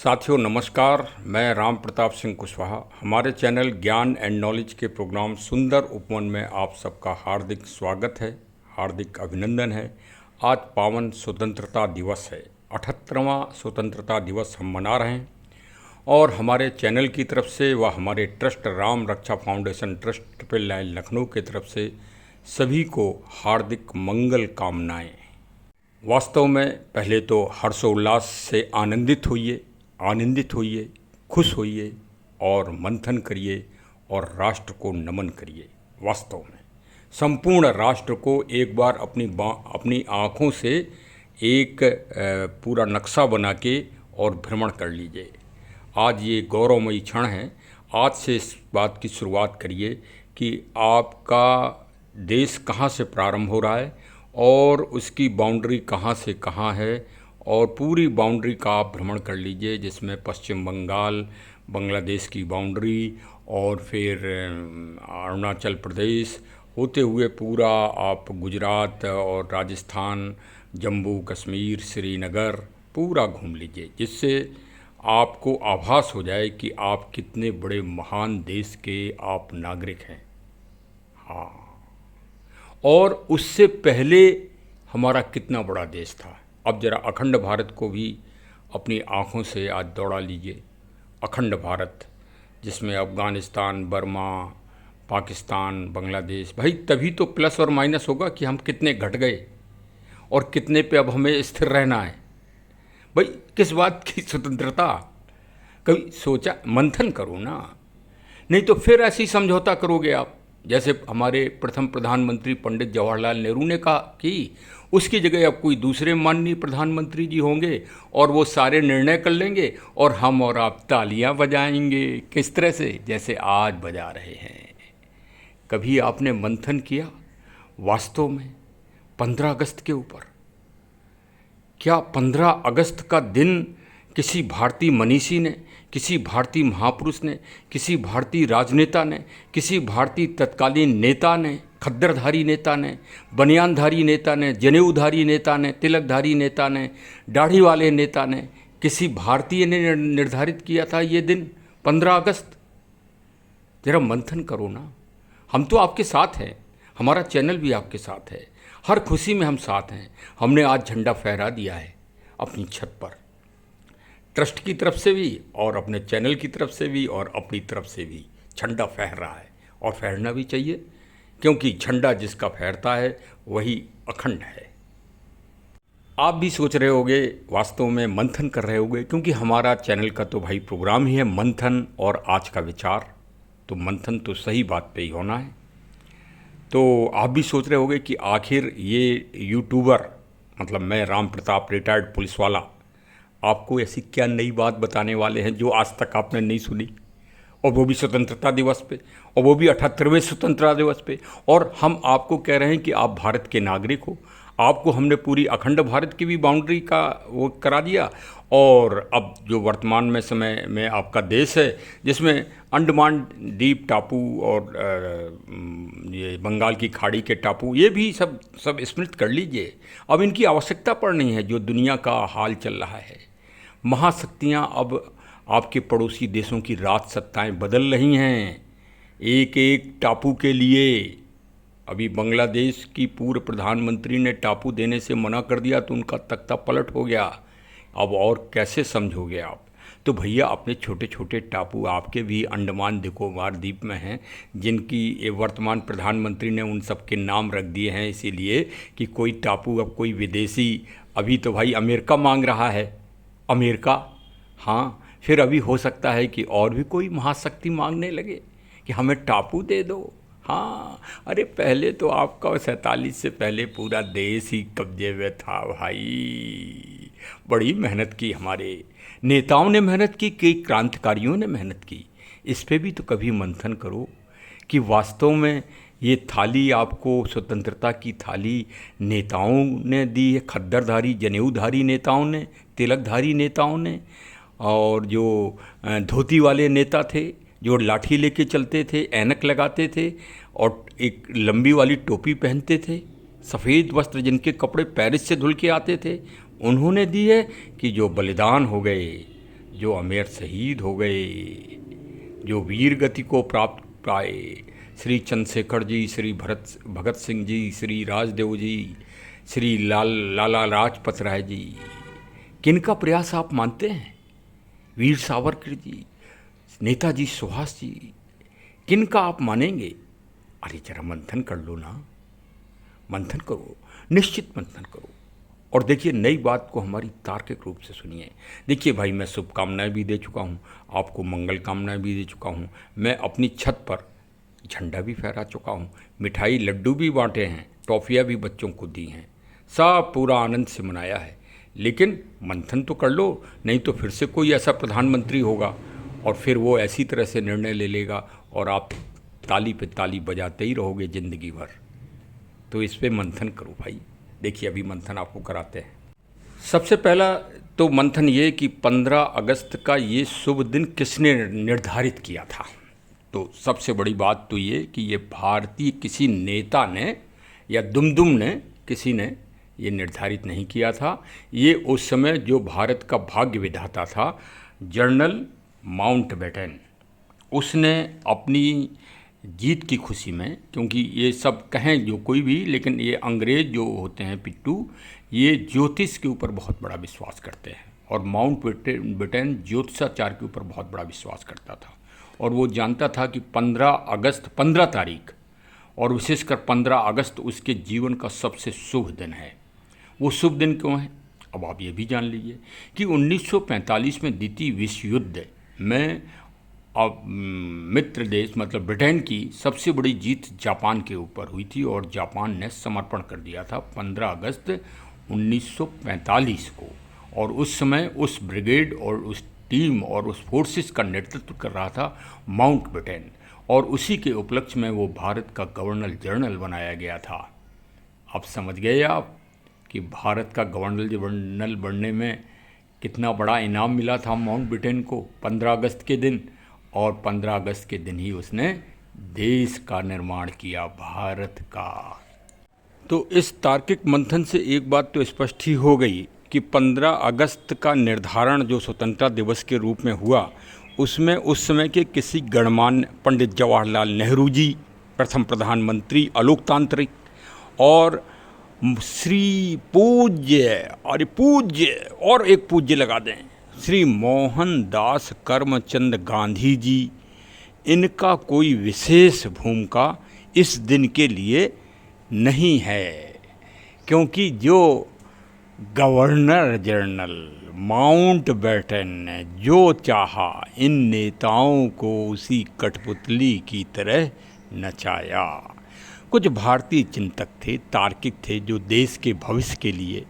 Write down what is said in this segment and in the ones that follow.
साथियों नमस्कार। मैं राम प्रताप सिंह कुशवाहा। हमारे चैनल ज्ञान एंड नॉलेज के प्रोग्राम सुंदर उपवन में आप सबका हार्दिक स्वागत है, हार्दिक अभिनंदन है। आज पावन स्वतंत्रता दिवस है, 78वां स्वतंत्रता दिवस हम मना रहे हैं और हमारे चैनल की तरफ से व हमारे trust Ram Raksha foundation trust triple line Lucknow की तरफ से सभी को हार्दिक मंगल कामनाएँ। वास्तव में पहले तो हर्षोल्लास से आनंदित होइए, खुश होइए और मंथन करिए और राष्ट्र को नमन करिए। वास्तव में संपूर्ण राष्ट्र को एक बार अपनी आँखों से एक पूरा नक्शा बना के और भ्रमण कर लीजिए। आज ये गौरवमयी क्षण है। आज से इस बात की शुरुआत करिए कि आपका देश कहाँ से प्रारंभ हो रहा है और उसकी बाउंड्री कहाँ से कहाँ है, और पूरी बाउंड्री का आप भ्रमण कर लीजिए, जिसमें पश्चिम बंगाल, बांग्लादेश की बाउंड्री और फिर अरुणाचल प्रदेश होते हुए पूरा आप गुजरात और राजस्थान, जम्मू कश्मीर, श्रीनगर पूरा घूम लीजिए, जिससे आपको आभास हो जाए कि आप कितने बड़े महान देश के आप नागरिक हैं। हाँ, और उससे पहले हमारा कितना बड़ा देश था। अब जरा अखंड भारत को भी अपनी आँखों से आज दौड़ा लीजिए। अखंड भारत जिसमें अफ़गानिस्तान, बर्मा, पाकिस्तान, बांग्लादेश, भाई तभी तो प्लस और माइनस होगा कि हम कितने घट गए और कितने पे अब हमें स्थिर रहना है। भाई किस बात की स्वतंत्रता, कभी सोचा, मंथन करो ना, नहीं तो फिर ऐसी समझौता करोगे आप। जैसे हमारे प्रथम प्रधानमंत्री पंडित जवाहरलाल नेहरू ने कहा कि उसकी जगह अब कोई दूसरे माननीय प्रधानमंत्री जी होंगे और वो सारे निर्णय कर लेंगे और हम और आप तालियां बजाएंगे। किस तरह से? जैसे आज बजा रहे हैं। कभी आपने मंथन किया वास्तव में 15 अगस्त के ऊपर? क्या 15 अगस्त का दिन किसी भारतीय मनीषी ने, किसी भारतीय महापुरुष ने, किसी भारतीय राजनेता ने, किसी भारतीय तत्कालीन नेता ने, खद्दरधारी नेता ने, बनियानधारी नेता ने, जनेऊधारी नेता ने, तिलकधारी नेता ने, दाढ़ी वाले नेता ने, किसी भारतीय ने निर्धारित किया था ये दिन 15 अगस्त? जरा मंथन करो ना। हम तो आपके साथ हैं, हमारा चैनल भी आपके साथ है, हर खुशी में हम साथ हैं। हमने आज झंडा फहरा दिया है अपनी छत पर, ट्रस्ट की तरफ से भी और अपने चैनल की तरफ से भी और अपनी तरफ से भी झंडा फहर रहा है और फहरना भी चाहिए, क्योंकि झंडा जिसका फहरता है वही अखंड है। आप भी सोच रहे होंगे, वास्तव में मंथन कर रहे होंगे, क्योंकि हमारा चैनल का तो भाई प्रोग्राम ही है मंथन और आज का विचार, तो मंथन तो सही बात पे ही होना है। तो आप भी सोच रहे होंगे कि आखिर ये यूट्यूबर, मतलब मैं राम प्रताप रिटायर्ड पुलिस वाला, आपको ऐसी क्या नई बात बताने वाले हैं जो आज तक आपने नहीं सुनी, और वो भी स्वतंत्रता दिवस पे, और वो भी 78वें स्वतंत्रता दिवस पे। और हम आपको कह रहे हैं कि आप भारत के नागरिक हो। आपको हमने पूरी अखंड भारत की भी बाउंड्री का वो करा दिया, और अब जो वर्तमान में समय में आपका देश है, जिसमें अंडमान द्वीप टापू और ये बंगाल की खाड़ी के टापू, ये भी सब स्मृत कर लीजिए। अब इनकी आवश्यकता पड़ नहीं है। जो दुनिया का हाल चल रहा है, महाशक्तियाँ अब आपके पड़ोसी देशों की राज सत्ताएँ बदल रही हैं एक एक टापू के लिए। अभी बांग्लादेश की पूर्व प्रधानमंत्री ने टापू देने से मना कर दिया तो उनका तख्ता पलट हो गया। अब और कैसे समझोगे आप? तो भैया अपने छोटे छोटे टापू आपके भी अंडमान निकोबार द्वीप में हैं, जिनकी वर्तमान प्रधानमंत्री ने उन सब के नाम रख दिए हैं, इसीलिए कि कोई टापू अब कोई विदेशी, अभी तो भाई अमेरिका मांग रहा है, अमेरिका, हाँ, फिर अभी हो सकता है कि और भी कोई महाशक्ति मांगने लगे कि हमें टापू दे दो। हाँ, अरे पहले तो आपका 47 से पहले पूरा देश ही कब्जे में था भाई। बड़ी मेहनत की, हमारे नेताओं ने मेहनत की, कई क्रांतिकारियों ने मेहनत की। इस पे भी तो कभी मंथन करो कि वास्तव में ये थाली, आपको स्वतंत्रता की थाली नेताओं ने दी है, खद्दरधारी जनेऊधारी नेताओं ने, तिलकधारी नेताओं ने, और जो धोती वाले नेता थे जो लाठी लेके चलते थे, ऐनक लगाते थे और एक लंबी वाली टोपी पहनते थे, सफ़ेद वस्त्र जिनके कपड़े पेरिस से धुल के आते थे, उन्होंने दी है। कि जो बलिदान हो गए, जो अमेर शहीद हो गए, जो वीर गति को प्राप्त पाए, श्री चंद्रशेखर जी, श्री भगत सिंह जी, श्री राजदेव जी, श्री लाला लाजपत राय जी, किनका प्रयास आप मानते हैं? वीर सावरकर जी, नेताजी सुभाष जी, किनका आप मानेंगे? अरे जरा मंथन कर लो ना, मंथन करो, निश्चित मंथन करो। और देखिए, नई बात को हमारी तार्किक रूप से सुनिए। देखिए भाई, मैं शुभकामनाएं भी दे चुका हूँ, आपको मंगल कामनाएं भी दे चुका हूँ, मैं अपनी छत पर झंडा भी फहरा चुका हूँ, मिठाई लड्डू भी बांटे हैं, टॉफ़ियाँ भी बच्चों को दी हैं, सब पूरा आनंद से मनाया है। लेकिन मंथन तो कर लो, नहीं तो फिर से कोई ऐसा प्रधानमंत्री होगा और फिर वो ऐसी तरह से निर्णय ले लेगा और आप ताली पे ताली बजाते ही रहोगे ज़िंदगी भर। तो इस पे मंथन करो भाई। देखिए, अभी मंथन आपको कराते हैं। सबसे पहला तो मंथन ये कि 15 अगस्त का ये शुभ दिन किसने निर्धारित किया था। तो सबसे बड़ी बात तो ये कि ये भारतीय किसी नेता ने या दुमदुम ने, किसी ने ये निर्धारित नहीं किया था। ये उस समय जो भारत का भाग्य विधाता था, जनरल माउंटबेटन, उसने अपनी जीत की खुशी में, क्योंकि ये सब कहें जो कोई भी, लेकिन ये अंग्रेज़ जो होते हैं पिट्टू, ये ज्योतिष के ऊपर बहुत बड़ा विश्वास करते हैं और माउंटबेटन ज्योतिषाचार के ऊपर बहुत बड़ा विश्वास करता था। और वो जानता था कि 15 तारीख और विशेषकर 15 अगस्त उसके जीवन का सबसे शुभ दिन है। वो शुभ दिन क्यों है? अब आप ये भी जान लीजिए कि 1945 में द्वितीय विश्व युद्ध में अब मित्र देश मतलब ब्रिटेन की सबसे बड़ी जीत जापान के ऊपर हुई थी और जापान ने समर्पण कर दिया था 15 अगस्त 1945 को। और उस समय उस ब्रिगेड और उस टीम और उस फोर्सेस का नेतृत्व कर रहा था माउंटबेटन, और उसी के उपलक्ष्य में वो भारत का गवर्नर जनरल बनाया गया था। अब समझ गए आप कि भारत का गवर्नर जनरल बनने में कितना बड़ा इनाम मिला था माउंटबेटन को 15 अगस्त के दिन। और 15 अगस्त के दिन ही उसने देश का निर्माण किया, भारत का। तो इस तार्किक मंथन से एक बात तो स्पष्ट ही हो गई कि 15 अगस्त का निर्धारण जो स्वतंत्रता दिवस के रूप में हुआ, उसमें उस समय के किसी गणमान्य पंडित जवाहरलाल नेहरू जी, प्रथम प्रधानमंत्री अलोकतांत्रिक, और श्री पूज्य, अरे पूज्य और एक पूज्य लगा दें, श्री मोहनदास करमचंद गांधी जी, इनका कोई विशेष भूमिका इस दिन के लिए नहीं है, क्योंकि जो गवर्नर जनरल माउंटबेटन ने जो चाहा, इन नेताओं को उसी कठपुतली की तरह नचाया। कुछ भारतीय चिंतक थे, तार्किक थे, जो देश के भविष्य के लिए,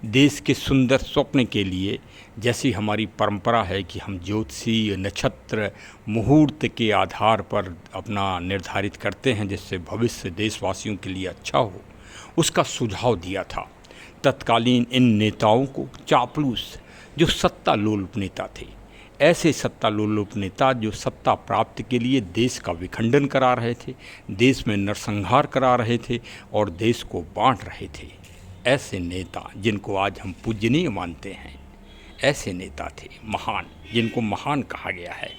देश के सुंदर स्वप्न के लिए, जैसी हमारी परंपरा है कि हम ज्योतिषी, नक्षत्र, मुहूर्त के आधार पर अपना निर्धारित करते हैं जिससे भविष्य देशवासियों के लिए अच्छा हो, उसका सुझाव दिया था। तत्कालीन इन नेताओं को चापलूस, जो सत्ता लोलुप नेता थे, ऐसे सत्ता लोलुप नेता जो सत्ता प्राप्ति के लिए देश का विखंडन करा रहे थे, देश में नरसंहार करा रहे थे और देश को बांट रहे थे, ऐसे नेता जिनको आज हम पूजनीय मानते हैं, ऐसे नेता थे महान, जिनको महान कहा गया है।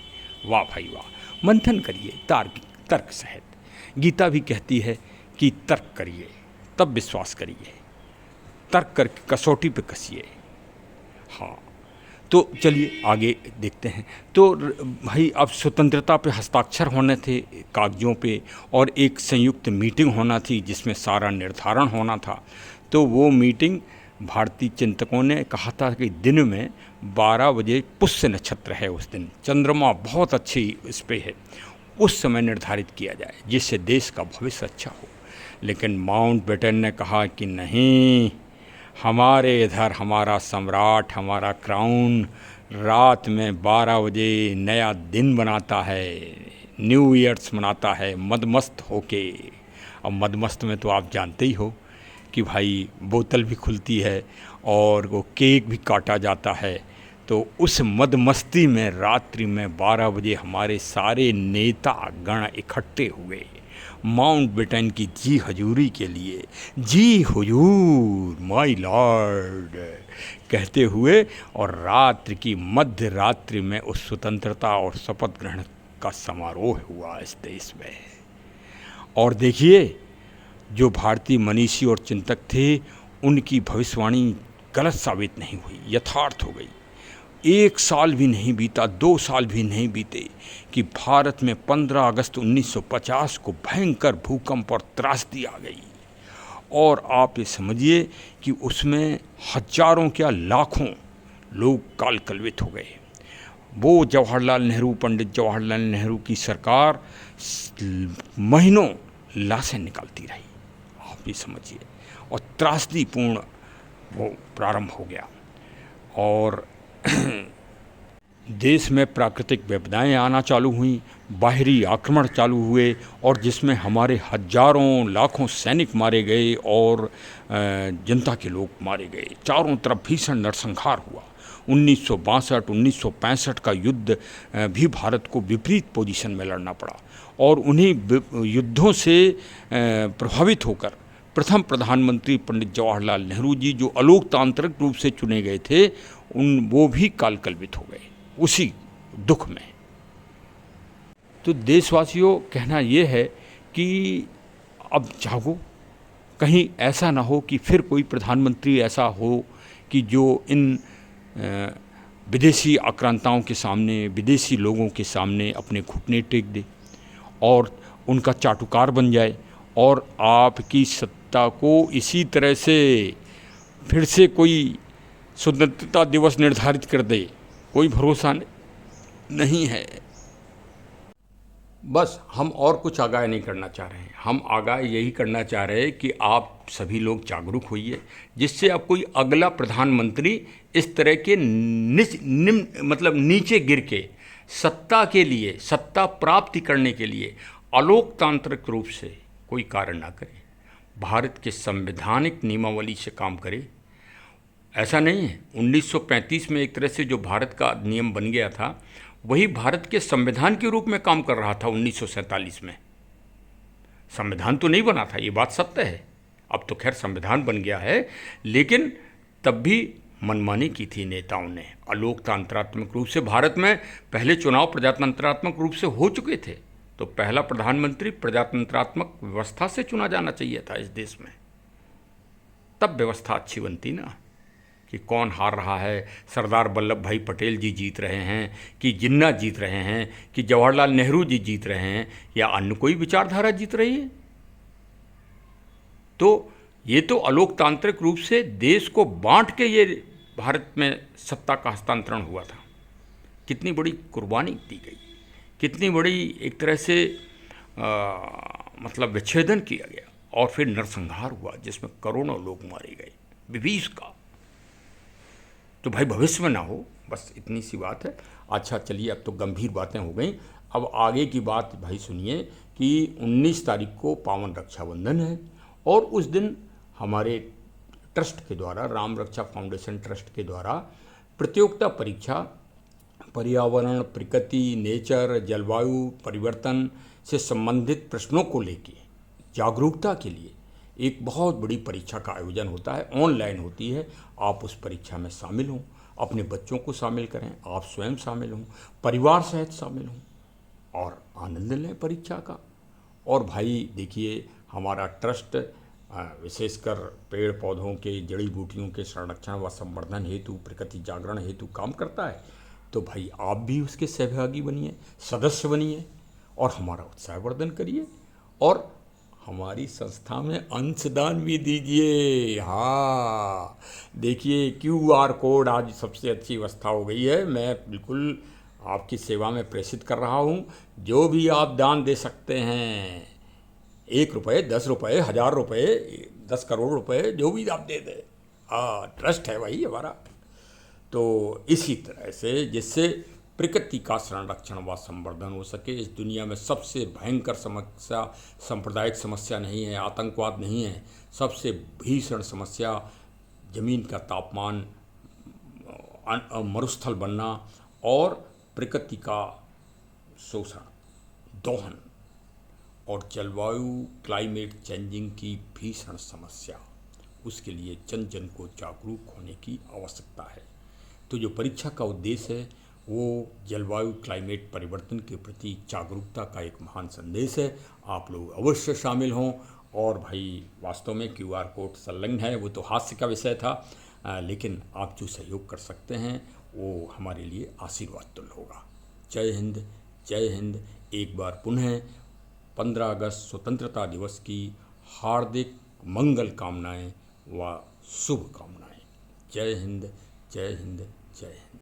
वाह भाई वाह। मंथन करिए तार्किक, तर्क सहित। गीता भी कहती है कि तर्क करिए तब विश्वास करिए, तर्क करके कसौटी पे कसिए। हाँ, तो चलिए आगे देखते हैं। तो भाई, अब स्वतंत्रता पे हस्ताक्षर होने थे कागज़ों पे और एक संयुक्त मीटिंग होना थी जिसमें सारा निर्धारण होना था। तो वो मीटिंग भारतीय चिंतकों ने कहा था कि दिन में 12 बजे पुष्य नक्षत्र है, उस दिन चंद्रमा बहुत अच्छी इस पे है, उस समय निर्धारित किया जाए जिससे देश का भविष्य अच्छा हो। लेकिन माउंटबेटन ने कहा कि नहीं, हमारे इधर हमारा सम्राट, हमारा क्राउन रात में 12 बजे नया दिन बनाता है, न्यू ईयर्स मनाता है मदमस्त होके। अब मदमस्त में तो आप जानते ही हो कि भाई बोतल भी खुलती है और वो केक भी काटा जाता है। तो उस मदमस्ती में रात्रि में 12 बजे हमारे सारे नेता गण इकट्ठे हुए माउंटबेटन की जी हजूरी के लिए जी हुजूर माय लॉर्ड कहते हुए और रात्रि की मध्य रात्रि में उस स्वतंत्रता और शपथ ग्रहण का समारोह हुआ इस देश में। और देखिए, जो भारतीय मनीषी और चिंतक थे उनकी भविष्यवाणी गलत साबित नहीं हुई, यथार्थ हो गई। 1 साल भी नहीं बीता, 2 साल भी नहीं बीते कि भारत में 15 अगस्त 1950 को भयंकर भूकंप और त्रासदी आ गई। और आप ये समझिए कि उसमें हजारों क्या लाखों लोग काल कलवित हो गए। वो जवाहरलाल नेहरू, पंडित जवाहरलाल नेहरू की सरकार महीनों लाशें निकालती रही, आप ये समझिए। और त्रासदीपूर्ण वो प्रारंभ हो गया और देश में प्राकृतिक विपदाएं आना चालू हुई, बाहरी आक्रमण चालू हुए और जिसमें हमारे हजारों लाखों सैनिक मारे गए और जनता के लोग मारे गए। चारों तरफ भीषण नरसंहार हुआ। 1962-1965 का युद्ध भी भारत को विपरीत पोजीशन में लड़ना पड़ा और उन्हीं युद्धों से प्रभावित होकर प्रथम प्रधानमंत्री पंडित जवाहरलाल नेहरू जी, जो अलोकतांत्रिक रूप से चुने गए थे, वो भी कालकल्पित हो गए उसी दुख में। तो देशवासियों, कहना ये है कि अब जागो, कहीं ऐसा ना हो कि फिर कोई प्रधानमंत्री ऐसा हो कि जो इन विदेशी आक्रांताओं के सामने, विदेशी लोगों के सामने अपने घुटने टेक दे और उनका चाटुकार बन जाए और आपकी सत्ता को इसी तरह से फिर से कोई स्वतंत्रता दिवस निर्धारित कर दे। कोई भरोसा नहीं है। बस हम और कुछ आगाह नहीं करना चाह रहे हैं, हम आगाह यही करना चाह रहे हैं कि आप सभी लोग जागरूक होइए, जिससे अब कोई अगला प्रधानमंत्री इस तरह के मतलब नीचे गिर के सत्ता के लिए, सत्ता प्राप्ति करने के लिए अलोकतांत्रिक रूप से कोई कार्य ना करे, भारत के संवैधानिक नियमावली से काम करे। ऐसा नहीं है, 1935 में एक तरह से जो भारत का नियम बन गया था वही भारत के संविधान के रूप में काम कर रहा था। 1947 में संविधान तो नहीं बना था, ये बात सत्य है। अब तो खैर संविधान बन गया है, लेकिन तब भी मनमानी की थी नेताओं ने। अलोकतांत्रात्मक रूप से भारत में पहले चुनाव प्रजातंत्रात्मक रूप से हो चुके थे, तो पहला प्रधानमंत्री प्रजातंत्रात्मक व्यवस्था से चुना जाना चाहिए था इस देश में, तब व्यवस्था अच्छी बनती ना। कि कौन हार रहा है, सरदार वल्लभ भाई पटेल जी जीत रहे हैं कि जिन्ना जीत रहे हैं कि जवाहरलाल नेहरू जी जीत रहे हैं या अन्य कोई विचारधारा जीत रही है। तो ये तो अलोकतांत्रिक रूप से देश को बांट के ये भारत में सत्ता का हस्तांतरण हुआ था। कितनी बड़ी कुर्बानी दी गई, कितनी बड़ी एक तरह से मतलब विच्छेदन किया गया और फिर नरसंहार हुआ जिसमें करोड़ों लोग मारे गए, विभीष का। तो भाई भविष्य में ना हो, बस इतनी सी बात है। अच्छा चलिए, अब तो गंभीर बातें हो गई। अब आगे की बात भाई सुनिए कि 19 तारीख को पावन रक्षाबंधन है और उस दिन हमारे ट्रस्ट के द्वारा, राम रक्षा फाउंडेशन ट्रस्ट के द्वारा प्रतियोगिता परीक्षा पर्यावरण, प्रकृति, नेचर, जलवायु परिवर्तन से संबंधित प्रश्नों को लेके जागरूकता के लिए एक बहुत बड़ी परीक्षा का आयोजन होता है। ऑनलाइन होती है। आप उस परीक्षा में शामिल हों, अपने बच्चों को शामिल करें, आप स्वयं शामिल हों, परिवार सहित शामिल हों और आनंद लें परीक्षा का। और भाई देखिए, हमारा ट्रस्ट विशेषकर पेड़ पौधों के, जड़ी बूटियों के संरक्षण व संवर्धन हेतु, प्रकृति जागरण हेतु काम करता है। तो भाई आप भी उसके सहभागी बनिए, सदस्य बनिए और हमारा उत्साहवर्धन करिए और हमारी संस्था में अंशदान भी दीजिए। हाँ देखिए, QR कोड आज सबसे अच्छी व्यवस्था हो गई है। मैं बिल्कुल आपकी सेवा में प्रेषित कर रहा हूँ। जो भी आप दान दे सकते हैं, 1 रुपये, 10 रुपये, 1000 रुपये, 10 करोड़ रुपये, जो भी आप दे दें। हाँ, ट्रस्ट है भाई हमारा। तो इसी तरह से जिससे प्रकृति का संरक्षण व संवर्धन हो सके। इस दुनिया में सबसे भयंकर समस्या सांप्रदायिक समस्या नहीं है, आतंकवाद नहीं है। सबसे भीषण समस्या जमीन का तापमान, मरुस्थल बनना और प्रकृति का शोषण, दोहन और जलवायु क्लाइमेट चेंजिंग की भीषण समस्या, उसके लिए जन जन को जागरूक होने की आवश्यकता है। तो जो परीक्षा का उद्देश्य है वो जलवायु क्लाइमेट परिवर्तन के प्रति जागरूकता का एक महान संदेश है। आप लोग अवश्य शामिल हों। और भाई वास्तव में QR कोड संलग्न है, वो तो हास्य का विषय था, लेकिन आप जो सहयोग कर सकते हैं वो हमारे लिए आशीर्वाद तुल्य होगा। जय हिंद, जय हिंद। एक बार पुनः 15 अगस्त स्वतंत्रता दिवस की हार्दिक मंगल कामनाएं व शुभ कामनाएं। जय हिंद, जय हिंद, जय हिंद।